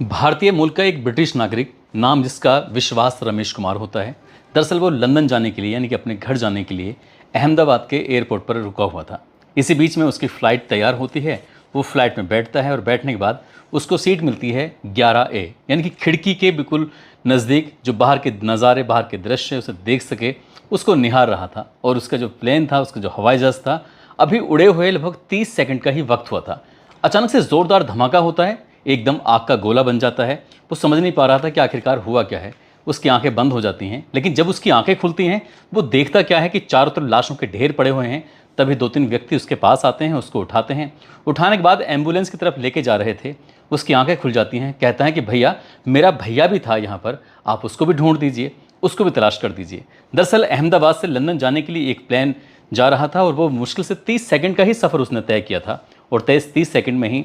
भारतीय मूल का एक ब्रिटिश नागरिक, नाम जिसका विश्वास रमेश कुमार होता है। दरअसल वो लंदन जाने के लिए यानी कि अपने घर जाने के लिए अहमदाबाद के एयरपोर्ट पर रुका हुआ था। इसी बीच में उसकी फ़्लाइट तैयार होती है। वो फ्लाइट में बैठता है और बैठने के बाद उसको सीट मिलती है 11A, यानी कि खिड़की के बिल्कुल नज़दीक, जो बाहर के नज़ारे, बाहर के दृश्य उसे देख सके, उसको निहार रहा था। और उसका जो प्लेन था, उसका जो हवाई जहाज़ था, अभी उड़े हुए लगभग 30 सेकंड का ही वक्त हुआ था। अचानक से ज़ोरदार धमाका होता है, एकदम आग का गोला बन जाता है। वो समझ नहीं पा रहा था कि आखिरकार हुआ क्या है। उसकी आंखें बंद हो जाती हैं, लेकिन जब उसकी आंखें खुलती हैं, वो देखता क्या है कि चारों तरफ लाशों के ढेर पड़े हुए हैं। तभी 2-3 व्यक्ति उसके पास आते हैं, उसको उठाते हैं। उठाने के बाद एम्बुलेंस की तरफ लेके जा रहे थे। उसकी आंखें खुल जाती हैं। कहता है कि भैया, मेरा भैया भी था यहाँ पर, आप उसको भी ढूंढ दीजिए, उसको भी तलाश कर दीजिए। दरअसल अहमदाबाद से लंदन जाने के लिए एक प्लेन जा रहा था और वो मुश्किल से 30 सेकंड का ही सफ़र उसने तय किया था और 30 सेकंड में ही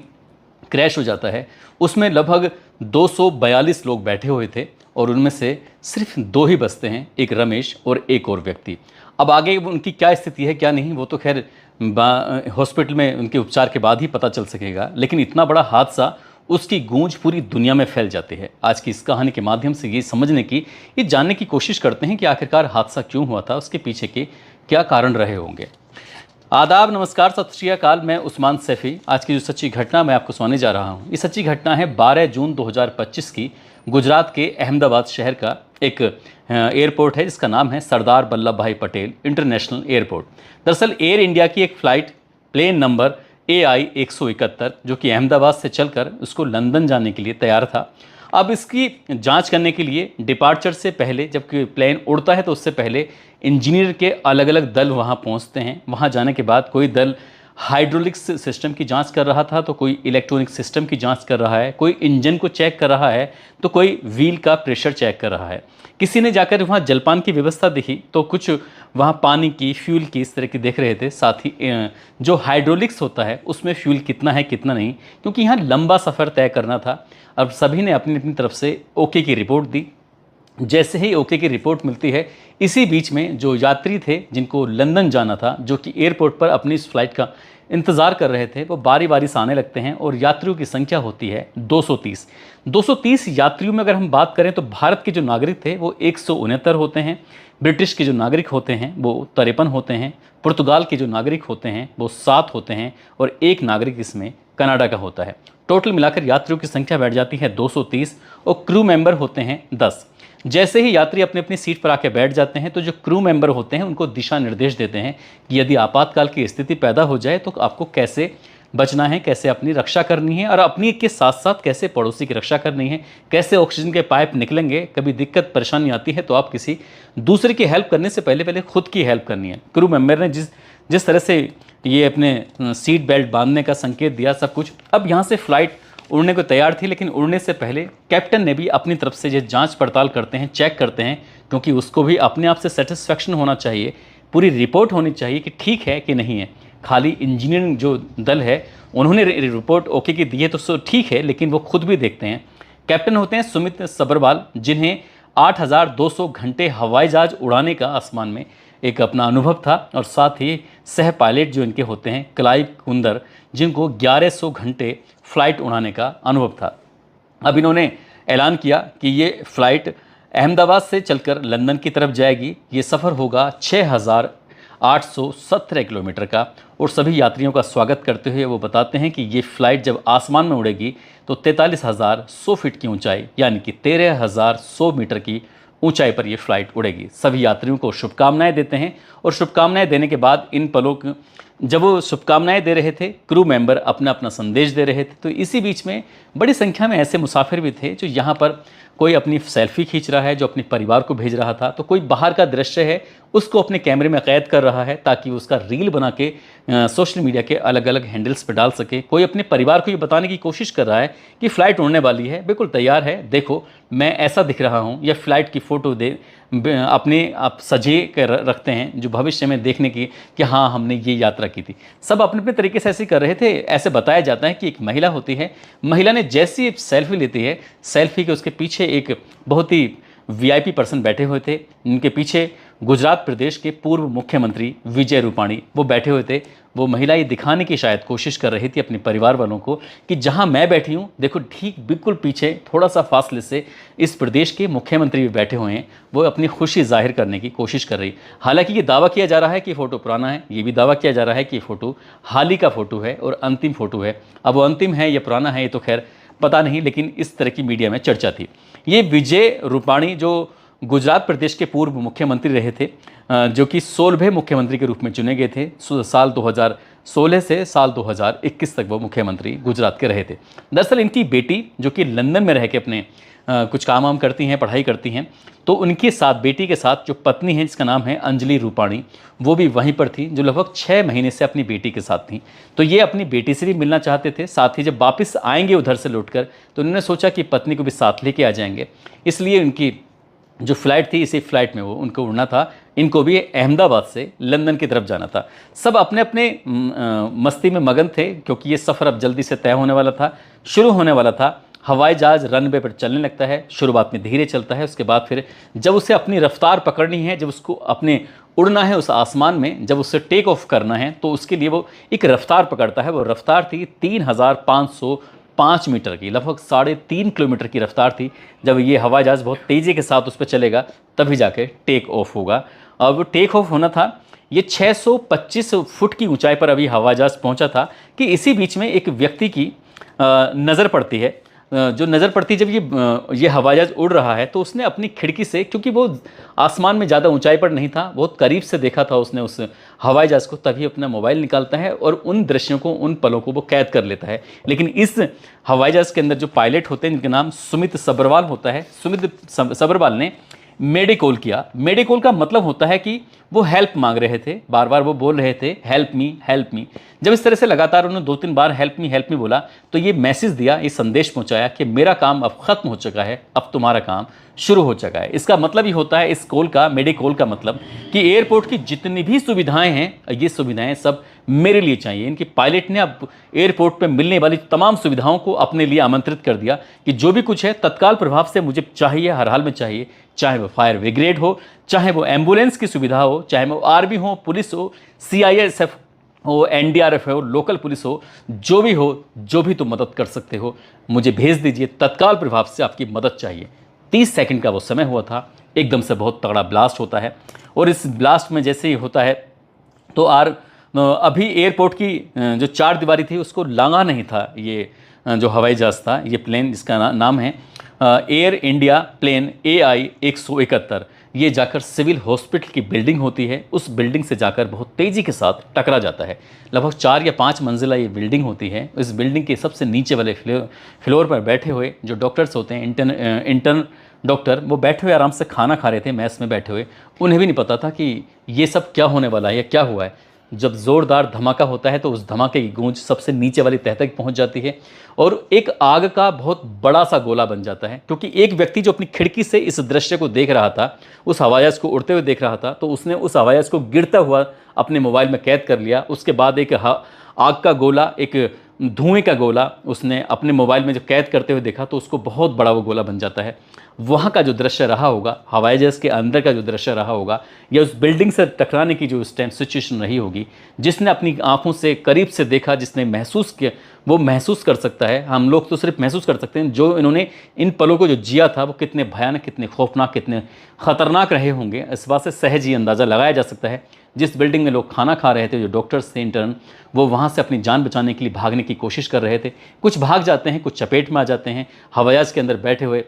क्रैश हो जाता है। उसमें लगभग 242 लोग बैठे हुए थे और उनमें से सिर्फ 2 ही बचते हैं, एक रमेश और एक और व्यक्ति। अब आगे उनकी क्या स्थिति है, क्या नहीं, वो तो खैर हॉस्पिटल में उनके उपचार के बाद ही पता चल सकेगा। लेकिन इतना बड़ा हादसा, उसकी गूंज पूरी दुनिया में फैल जाती है। आज की इस कहानी के माध्यम से ये समझने की, ये जानने की कोशिश करते हैं कि आखिरकार हादसा क्यों हुआ था, उसके पीछे के क्या कारण रहे होंगे। आदाब, नमस्कार, सत श्री अकाल। मैं उस्मान सैफ़ी। आज की जो सच्ची घटना मैं आपको सुनाने जा रहा हूँ, ये सच्ची घटना है 12 जून 2025 की। गुजरात के अहमदाबाद शहर का एक एयरपोर्ट है जिसका नाम है सरदार वल्लभ भाई पटेल इंटरनेशनल एयरपोर्ट। दरअसल एयर इंडिया की एक फ़्लाइट, प्लेन नंबर AI 171, जो कि अहमदाबाद से चलकर उसको लंदन जाने के लिए तैयार था। अब इसकी जांच करने के लिए डिपार्चर से पहले, जब प्लेन उड़ता है तो उससे पहले इंजीनियर के अलग अलग दल वहां पहुंचते हैं। वहां जाने के बाद कोई दल हाइड्रोलिक्स सिस्टम की जांच कर रहा था, तो कोई इलेक्ट्रॉनिक सिस्टम की जांच कर रहा है, कोई इंजन को चेक कर रहा है, तो कोई व्हील का प्रेशर चेक कर रहा है। किसी ने जाकर वहाँ जलपान की व्यवस्था देखी, तो कुछ वहाँ पानी की, फ्यूल की, इस तरह की देख रहे थे। साथ ही जो हाइड्रोलिक्स होता है उसमें फ्यूल कितना है कितना नहीं, क्योंकि यहाँ लंबा सफ़र तय करना था। अब सभी ने अपनी अपनी तरफ से ओके की रिपोर्ट दी। जैसे ही ओके की रिपोर्ट मिलती है, इसी बीच में जो यात्री थे जिनको लंदन जाना था, जो कि एयरपोर्ट पर अपनी इस फ्लाइट का इंतज़ार कर रहे थे, वो बारी बारी से आने लगते हैं और यात्रियों की संख्या होती है 230। 230 यात्रियों में अगर हम बात करें तो भारत के जो नागरिक थे वो 169 होते हैं, ब्रिटिश के जो नागरिक होते हैं वो 53 होते हैं, पुर्तगाल के जो नागरिक होते हैं वो 7 होते हैं और एक नागरिक इसमें कनाडा का होता है। टोटल मिलाकर यात्रियों की संख्या बैठ जाती है 230 और क्रू मेंबर होते हैं 10। जैसे ही यात्री अपनी अपनी सीट पर आके बैठ जाते हैं, तो जो क्रू मेंबर होते हैं उनको दिशा निर्देश देते हैं कि यदि आपातकाल की स्थिति पैदा हो जाए तो आपको कैसे बचना है, कैसे अपनी रक्षा करनी है और अपनी के साथ साथ कैसे पड़ोसी की रक्षा करनी है, कैसे ऑक्सीजन के पाइप निकलेंगे। कभी दिक्कत परेशानी आती है तो आप किसी दूसरे की हेल्प करने से पहले पहले खुद की हेल्प करनी है। क्रू मेंबर ने जिस जिस तरह से ये अपने सीट बेल्ट बांधने का संकेत दिया, सब कुछ। अब यहाँ से फ्लाइट उड़ने को तैयार थी, लेकिन उड़ने से पहले कैप्टन ने भी अपनी तरफ से ये जांच पड़ताल करते हैं, चेक करते हैं, क्योंकि उसको भी अपने आप से सेटिस्फेक्शन होना चाहिए, पूरी रिपोर्ट होनी चाहिए कि ठीक है कि नहीं है। खाली इंजीनियरिंग जो दल है उन्होंने रिपोर्ट ओके की दी है तो ठीक है, लेकिन वो खुद भी देखते हैं। कैप्टन होते हैं सुमित सब्रवाल, जिन्हें 8200 घंटे हवाई जहाज उड़ाने का आसमान में एक अपना अनुभव था, और साथ ही सह पायलट जो इनके होते हैं क्लाइव कुंदर, जिनको 1100 घंटे फ्लाइट उड़ाने का अनुभव था। अब इन्होंने ऐलान किया कि ये फ़्लाइट अहमदाबाद से चलकर लंदन की तरफ जाएगी। ये सफ़र होगा 6817 किलोमीटर का। और सभी यात्रियों का स्वागत करते हुए वो बताते हैं कि ये फ़्लाइट जब आसमान में उड़ेगी तो 43,100 फीट की ऊंचाई, यानी कि 13,100 मीटर की ऊंचाई पर ये फ्लाइट उड़ेगी। सभी यात्रियों को शुभकामनाएं देते हैं और शुभकामनाएं देने के बाद इन पलों जब वो शुभकामनाएं दे रहे थे, क्रू मेंबर अपना अपना संदेश दे रहे थे, तो इसी बीच में बड़ी संख्या में ऐसे मुसाफिर भी थे जो यहाँ पर कोई अपनी सेल्फी खींच रहा है, जो अपने परिवार को भेज रहा था, तो कोई बाहर का दृश्य है उसको अपने कैमरे में कैद कर रहा है ताकि उसका रील बना के सोशल मीडिया के अलग अलग हैंडल्स पर डाल सके। कोई अपने परिवार को ये बताने की कोशिश कर रहा है कि फ़्लाइट उड़ने वाली है, बिल्कुल तैयार है, देखो मैं ऐसा दिख रहा हूँ, या फ़्लाइट की फ़ोटो दे अपने आप सजे कर रखते हैं जो भविष्य में देखने की कि हाँ हमने ये यात्रा की थी। सब अपने अपने तरीके से ऐसे कर रहे थे। ऐसे बताया जाता है कि एक महिला होती है, महिला ने जैसी सेल्फी लेती है, सेल्फी के उसके पीछे एक बहुत ही VIP पर्सन बैठे हुए थे, उनके पीछे गुजरात प्रदेश के पूर्व मुख्यमंत्री विजय रूपाणी वो बैठे हुए थे। वो महिला ये दिखाने की शायद कोशिश कर रही थी अपने परिवार वालों को कि जहां मैं बैठी हूं, देखो ठीक बिल्कुल पीछे थोड़ा सा फासले से इस प्रदेश के मुख्यमंत्री भी बैठे हुए हैं। वो अपनी खुशी जाहिर करने की कोशिश कर रही। हालांकि ये दावा किया जा रहा है कि फ़ोटो पुराना है, ये भी दावा किया जा रहा है कि फ़ोटो हाल ही का फ़ोटो है और अंतिम फ़ोटो है। अब वो अंतिम है या पुराना है ये तो खैर पता नहीं, लेकिन इस तरह की मीडिया में चर्चा थी। ये विजय रूपाणी जो गुजरात प्रदेश के पूर्व मुख्यमंत्री रहे थे, जो कि 16वें मुख्यमंत्री के रूप में चुने गए थे। साल 2016 से साल 2021 तक वो मुख्यमंत्री गुजरात के रहे थे। दरअसल इनकी बेटी जो कि लंदन में रह के अपने कुछ काम वाम करती हैं, पढ़ाई करती हैं, तो उनके साथ बेटी के साथ जो पत्नी है जिसका नाम है अंजलि रूपाणी, वो भी वहीं पर थी, जो लगभग 6 महीने से अपनी बेटी के साथ थी। तो ये अपनी बेटी से भी मिलना चाहते थे। साथ ही जब वापस आएंगे उधर से लौटकर तो उन्होंने सोचा कि पत्नी को भी साथ लेके आ जाएंगे। इसलिए उनकी जो फ़्लाइट थी, इसी फ्लाइट में वो उनको उड़ना था। इनको भी अहमदाबाद से लंदन की तरफ जाना था। सब अपने अपने मस्ती में मगन थे, क्योंकि ये सफ़र अब जल्दी से तय होने वाला था, शुरू होने वाला था। हवाई जहाज़ रनवे पर चलने लगता है, शुरुआत में धीरे चलता है, उसके बाद फिर जब उसे अपनी रफ्तार पकड़नी है, जब उसको अपने उड़ना है उस आसमान में, जब उससे टेक ऑफ करना है, तो उसके लिए वो एक रफ्तार पकड़ता है। वो रफ्तार थी 3505 मीटर की, लगभग 3.5 किलोमीटर की रफ्तार थी। जब ये हवाई जहाज़ बहुत तेज़ी के साथ उस पर चलेगा तभी जाके टेक ऑफ होगा। अब टेक ऑफ होना था। ये 625 फुट की ऊंचाई पर अभी हवाई जहाज़ पहुंचा था कि इसी बीच में एक व्यक्ति की नज़र पड़ती है। जो नज़र पड़ती जब ये हवाई जहाज़ उड़ रहा है, तो उसने अपनी खिड़की से, क्योंकि वो आसमान में ज़्यादा ऊंचाई पर नहीं था, बहुत करीब से देखा था उसने उस हवाई जहाज़ को, तभी अपना मोबाइल निकालता है और उन दृश्यों को, उन पलों को वो कैद कर लेता है। लेकिन इस हवाई जहाज़ के अंदर जो पायलट होते हैं, जिनका नाम सुमित सब्रवाल होता है, सुमित सब्रवाल ने मेडिकोल किया। मेडिकोल का मतलब होता है कि वो हेल्प मांग रहे थे, बार बार वो बोल रहे थे हेल्प मी हेल्प मी। जब इस तरह से लगातार उन्होंने 2-3 बार हेल्प मी बोला, तो ये मैसेज दिया, ये संदेश पहुंचाया कि मेरा काम अब खत्म हो चुका है, अब तुम्हारा काम शुरू हो चुका है। इसका मतलब ही होता है, इस कॉल का, मेडिकोल का मतलब कि एयरपोर्ट की जितनी भी सुविधाएं हैं, ये सुविधाएं सब मेरे लिए चाहिए। इनकी पायलट ने अब एयरपोर्ट पे मिलने वाली तमाम सुविधाओं को अपने लिए आमंत्रित कर दिया कि जो भी कुछ है तत्काल प्रभाव से मुझे चाहिए, हर हाल में चाहिए। चाहे वो फायर ब्रिगेड हो, चाहे वो एम्बुलेंस की सुविधा हो, चाहे वो आर्मी हो, पुलिस हो, सीआईएसएफ हो, एनडीआरएफ हो, लोकल पुलिस हो, जो भी हो, जो भी तुम मदद कर सकते हो मुझे भेज दीजिए, तत्काल प्रभाव से आपकी मदद चाहिए। 30 सेकंड का वो समय हुआ था। एकदम से बहुत तगड़ा ब्लास्ट होता है और इस ब्लास्ट में जैसे ही होता है तो अभी एयरपोर्ट की जो चार दीवारी थी उसको लांगा नहीं था। ये जो हवाई जहाज़ था, ये प्लेन जिसका नाम है एयर इंडिया प्लेन AI 171, ये जाकर सिविल हॉस्पिटल की बिल्डिंग होती है, उस बिल्डिंग से जाकर बहुत तेज़ी के साथ टकरा जाता है। लगभग 4 या 5 मंजिला ये बिल्डिंग होती है। इस बिल्डिंग के सबसे नीचे वाले फ्लोर पर बैठे हुए जो डॉक्टर्स होते हैं, इंटर्न डॉक्टर, वो बैठे हुए आराम से खाना खा रहे थे, मैस में बैठे हुए। उन्हें भी नहीं पता था कि ये सब क्या होने वाला है या क्या हुआ है। जब ज़ोरदार धमाका होता है तो उस धमाके की गूंज सबसे नीचे वाली तह तक पहुंच जाती है और एक आग का बहुत बड़ा सा गोला बन जाता है। क्योंकि एक व्यक्ति जो अपनी खिड़की से इस दृश्य को देख रहा था, उस हवाई जहाज़ को उड़ते हुए देख रहा था, तो उसने उस हवाई जहाज़ को गिरता हुआ अपने मोबाइल में कैद कर लिया। उसके बाद एक आग का गोला, एक धुएं का गोला उसने अपने मोबाइल में जब कैद करते हुए देखा तो उसको बहुत बड़ा वो गोला बन जाता है। वहाँ का जो दृश्य रहा होगा, हवाई जहाज़ के अंदर का जो दृश्य रहा होगा, या उस बिल्डिंग से टकराने की जो उस टाइम सिचुएशन रही होगी, जिसने अपनी आंखों से करीब से देखा, जिसने महसूस किया, वो महसूस कर सकता है। हम लोग तो सिर्फ महसूस कर सकते हैं, जो इन्होंने इन पलों को जो जिया था वो कितने भयानक, कितने खौफनाक, कितने ख़तरनाक रहे होंगे, इस बात से सहज ही अंदाज़ा लगाया जा सकता है। जिस बिल्डिंग में लोग खाना खा रहे थे, जो डॉक्टर्स थे, इंटर्न, वो वहाँ से अपनी जान बचाने के लिए भागने की कोशिश कर रहे थे। कुछ भाग जाते हैं, कुछ चपेट में आ जाते हैं। हवाई जहाज़ के अंदर बैठे हुए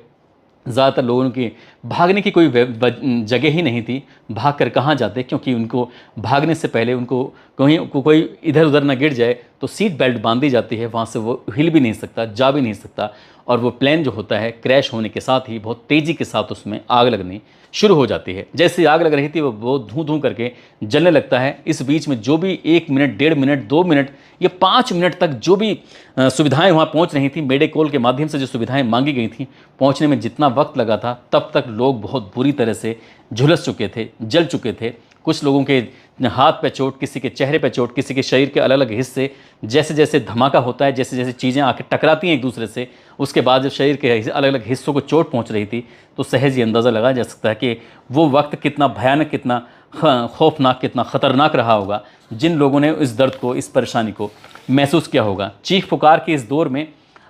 ज़्यादातर लोगों की भागने की कोई जगह ही नहीं थी। भाग कर कहाँ जाते, क्योंकि उनको भागने से पहले उनको कहीं कोई इधर उधर ना गिर जाए तो सीट बेल्ट बांधी जाती है, वहाँ से वो हिल भी नहीं सकता, जा भी नहीं सकता। और वो प्लेन जो होता है, क्रैश होने के साथ ही बहुत तेज़ी के साथ उसमें आग लगनी शुरू हो जाती है। जैसे आग लग रही थी वो बहुत धूं धूं करके जलने लगता है। इस बीच में जो भी 1 मिनट, 1.5 मिनट, 2 मिनट या 5 मिनट तक जो भी सुविधाएं वहाँ पहुँच रही थी, मेडिकोल के माध्यम से जो सुविधाएं मांगी गई थी, पहुँचने में जितना वक्त लगा था, तब तक लोग बहुत बुरी तरह से झुलस चुके थे, जल चुके थे। कुछ लोगों के हाथ पे चोट, किसी के चेहरे पे चोट, किसी के शरीर के अलग अलग हिस्से, जैसे जैसे धमाका होता है, जैसे जैसे चीज़ें आके टकराती हैं एक दूसरे से, उसके बाद जब शरीर के अलग अलग हिस्सों को चोट पहुंच रही थी, तो सहज ही अंदाज़ा लगाया जा सकता है कि वो वक्त कितना भयानक, कितना खौफनाक, कितना ख़तरनाक रहा होगा। जिन लोगों ने इस दर्द को, इस परेशानी को महसूस किया होगा। चीख पुकार के इस दौर में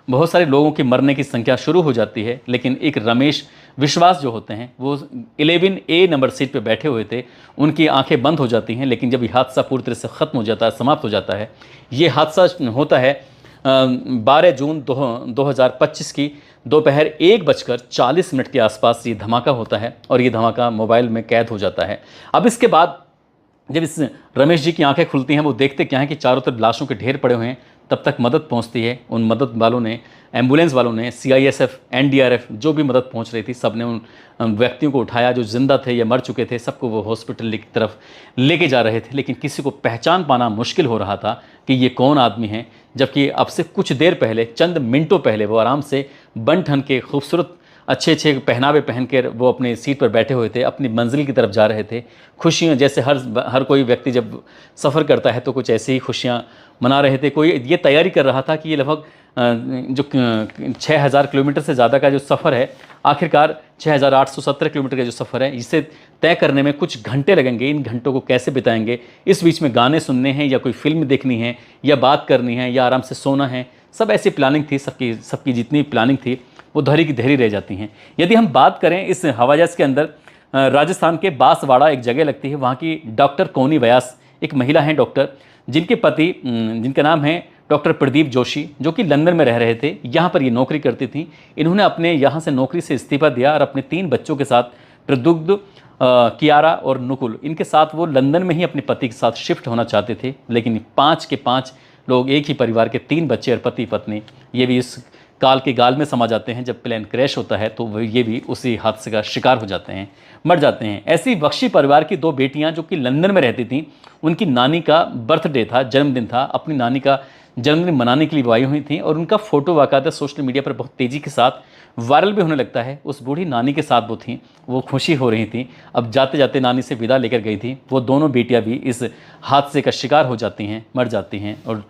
बहुत सारे लोगों के मरने की संख्या शुरू हो जाती है, लेकिन एक रमेश विश्वास जो होते हैं, वो 11A नंबर सीट पे बैठे हुए थे। उनकी आंखें बंद हो जाती हैं, लेकिन जब ये हादसा पूरी तरह से ख़त्म हो जाता है, समाप्त हो जाता है। ये हादसा होता है 12 जून 2025 की दोपहर 1:40 के आसपास ये धमाका होता है, और ये धमाका मोबाइल में कैद हो जाता है। अब इसके बाद जब इस रमेश जी की आंखें खुलती हैं, वो देखते क्या हैं कि चारों तरफ लाशों के ढेर पड़े हुए हैं। तब तक मदद पहुंचती है। उन मदद वालों ने, एम्बुलेंस वालों ने, CISF, NDRF, जो भी मदद पहुंच रही थी, सब ने उन व्यक्तियों को उठाया जो जिंदा थे या मर चुके थे। सबको वो हॉस्पिटल की तरफ लेके जा रहे थे, लेकिन किसी को पहचान पाना मुश्किल हो रहा था कि ये कौन आदमी है। जबकि अब से कुछ देर पहले, चंद मिनटों पहले, वो आराम से बन ठन के खूबसूरत अच्छे अच्छे पहनावे पहनकर वो अपने सीट पर बैठे हुए थे, अपनी मंजिल की तरफ जा रहे थे। खुशियाँ, जैसे हर कोई व्यक्ति जब सफ़र करता है तो कुछ ऐसी ही खुशियाँ मना रहे थे। कोई ये तैयारी कर रहा था कि ये लगभग जो 6000 किलोमीटर से ज़्यादा का जो सफ़र है, आखिरकार 6870 किलोमीटर का जो सफ़र है, इसे तय करने में कुछ घंटे लगेंगे। इन घंटों को कैसे बिताएंगे? इस बीच में गाने सुनने हैं, या कोई फिल्म देखनी है, या बात करनी है, या आराम से सोना है। सब ऐसी प्लानिंग थी, सबकी जितनी प्लानिंग थी वो धरी की धरी रह जाती हैं। यदि हम बात करें इस हवाई जहाज़ के अंदर, राजस्थान के बांसवाड़ा एक जगह लगती है, वहाँ की डॉक्टर कोनी व्यास एक महिला हैं डॉक्टर, जिनके पति, जिनका नाम है डॉक्टर प्रदीप जोशी, जो कि लंदन में रह रहे थे। यहाँ पर ये नौकरी करती थी। इन्होंने अपने यहाँ से नौकरी से इस्तीफा दिया और अपने 3 बच्चों के साथ, प्रदुग्ध, कियारा और नुकुल, इनके साथ वो लंदन में ही अपने पति के साथ शिफ्ट होना चाहते थे। लेकिन 5 के 5 लोग, एक ही परिवार के 3 बच्चे और पति पत्नी, ये भी इस काल के गाल में समा जाते हैं। जब प्लेन क्रैश होता है तो ये भी उसी हादसे का शिकार हो जाते हैं, मर जाते हैं। ऐसी बख्शी परिवार की 2 बेटियां जो कि लंदन में रहती थीं, उनकी नानी का बर्थडे था, जन्मदिन था। अपनी नानी का जन्मदिन मनाने के लिए वो आई हुई थी, और उनका फ़ोटो बाकायदा सोशल मीडिया पर बहुत तेज़ी के साथ वायरल भी होने लगता है। उस बूढ़ी नानी के साथ वो थी, वो खुशी हो रही थी। अब जाते जाते नानी से विदा लेकर गई थी। वो दोनों बेटियाँ भी इस हादसे का शिकार हो जाती हैं, मर जाती हैं। और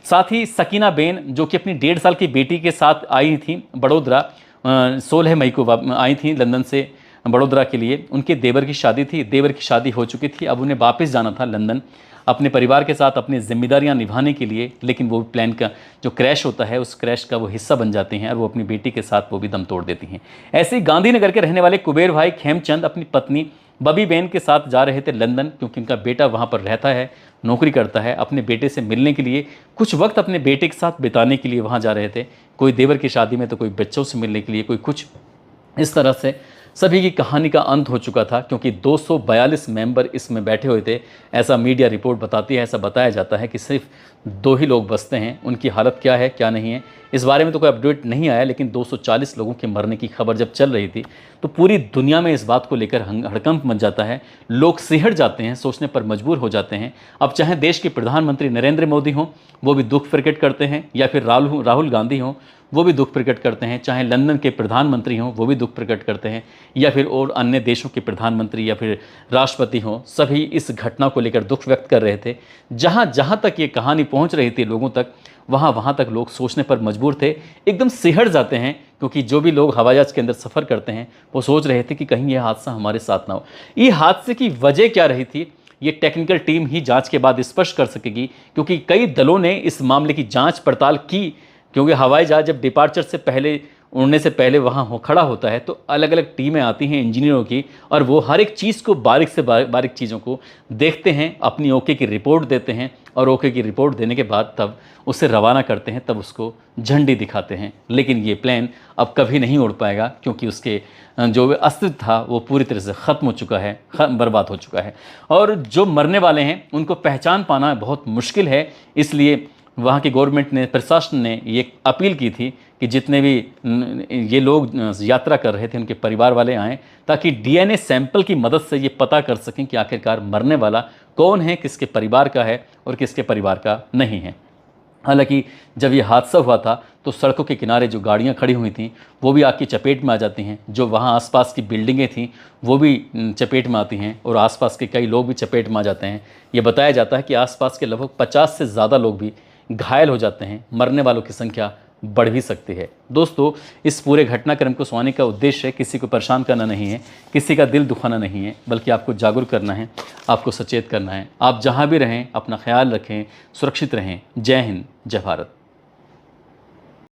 साथ ही सकीना बेन, जो कि अपनी 1.5 साल की बेटी के साथ आई थी बड़ोदरा, 16 मई को आई थी लंदन से बड़ोदरा के लिए। उनके देवर की शादी थी, देवर की शादी हो चुकी थी। अब उन्हें वापस जाना था लंदन अपने परिवार के साथ अपनी जिम्मेदारियां निभाने के लिए। लेकिन वो प्लान का जो क्रैश होता है, उस क्रैश का वो हिस्सा बन जाती हैं, और वो अपनी बेटी के साथ वो भी दम तोड़ देती हैं। ऐसे ही गांधीनगर के रहने वाले कुबेर भाई खेमचंद अपनी पत्नी बबी बेन के साथ जा रहे थे लंदन, क्योंकि उनका बेटा वहाँ पर रहता है, नौकरी करता है। अपने बेटे से मिलने के लिए, कुछ वक्त अपने बेटे के साथ बिताने के लिए वहाँ जा रहे थे। कोई देवर की शादी में, तो कोई बच्चों से मिलने के लिए, कोई कुछ। इस तरह से सभी की कहानी का अंत हो चुका था, क्योंकि 242 मेंबर इसमें बैठे हुए थे। ऐसा मीडिया रिपोर्ट बताती है, ऐसा बताया जाता है कि सिर्फ 2 ही लोग बचते हैं। उनकी हालत क्या है, क्या नहीं है, इस बारे में तो कोई अपडेट नहीं आया। लेकिन 240 लोगों के मरने की खबर जब चल रही थी, तो पूरी दुनिया में इस बात को लेकर हड़कंप मच जाता है। लोग सिहर जाते हैं, सोचने पर मजबूर हो जाते हैं। अब चाहे देश के प्रधानमंत्री नरेंद्र मोदी हों, वो भी दुख प्रकट करते हैं, या फिर राहुल गांधी हों, वो भी दुख प्रकट करते हैं। चाहे लंदन के प्रधानमंत्री हों, वो भी दुख प्रकट करते हैं, या फिर और अन्य देशों के प्रधानमंत्री या फिर राष्ट्रपति हों, सभी इस घटना को लेकर दुख व्यक्त कर रहे थे। जहाँ जहाँ तक ये कहानी पहुँच रही थी लोगों तक, वहाँ तक लोग सोचने पर मजबूर थे, एकदम सिहर जाते हैं। क्योंकि जो भी लोग हवाई जहाज़ के अंदर सफ़र करते हैं, वो सोच रहे थे कि कहीं यह हादसा हमारे साथ ना हो। ये हादसे की वजह क्या रही थी, ये टेक्निकल टीम ही जांच के बाद स्पष्ट कर सकेगी, क्योंकि कई दलों ने इस मामले की जांच पड़ताल की। क्योंकि हवाई जहाज़ जब डिपार्चर से पहले, उड़ने से पहले वहाँ खड़ा होता है, तो अलग अलग टीमें आती हैं इंजीनियरों की, और वो हर एक चीज़ को, बारीक से बारीक चीज़ों को देखते हैं, अपनी ओके की रिपोर्ट देते हैं, और ओके की रिपोर्ट देने के बाद तब उसे रवाना करते हैं, तब उसको झंडी दिखाते हैं। लेकिन ये प्लेन अब कभी नहीं उड़ पाएगा, क्योंकि उसके जो अस्तित्व था वो पूरी तरह से ख़त्म हो चुका है, बर्बाद हो चुका है। और जो मरने वाले हैं उनको पहचान पाना बहुत मुश्किल है। इसलिए वहाँ की गवर्नमेंट ने, प्रशासन ने ये अपील की थी कि जितने भी ये लोग यात्रा कर रहे थे, उनके परिवार वाले आएँ, ताकि DNA सैंपल की मदद से ये पता कर सकें कि आखिरकार मरने वाला कौन है, किसके परिवार का है और किसके परिवार का नहीं है। हालांकि जब ये हादसा हुआ था, तो सड़कों के किनारे जो गाड़ियाँ खड़ी हुई थीं, वो भी आग की चपेट में आ जाती हैं। जो वहाँ आसपास की बिल्डिंगें थीं, वो भी चपेट में आती हैं, और आसपास के कई लोग भी चपेट में आ जाते हैं। ये बताया जाता है कि आसपास के लगभग 50 से ज़्यादा लोग भी घायल हो जाते हैं। मरने वालों की संख्या बढ़ भी सकती है। दोस्तों, इस पूरे घटनाक्रम को सुनाने का उद्देश्य किसी को परेशान करना नहीं है, किसी का दिल दुखाना नहीं है, बल्कि आपको जागरूक करना है, आपको सचेत करना है। आप जहाँ भी रहें अपना ख्याल रखें, सुरक्षित रहें। जय हिंद, जय भारत।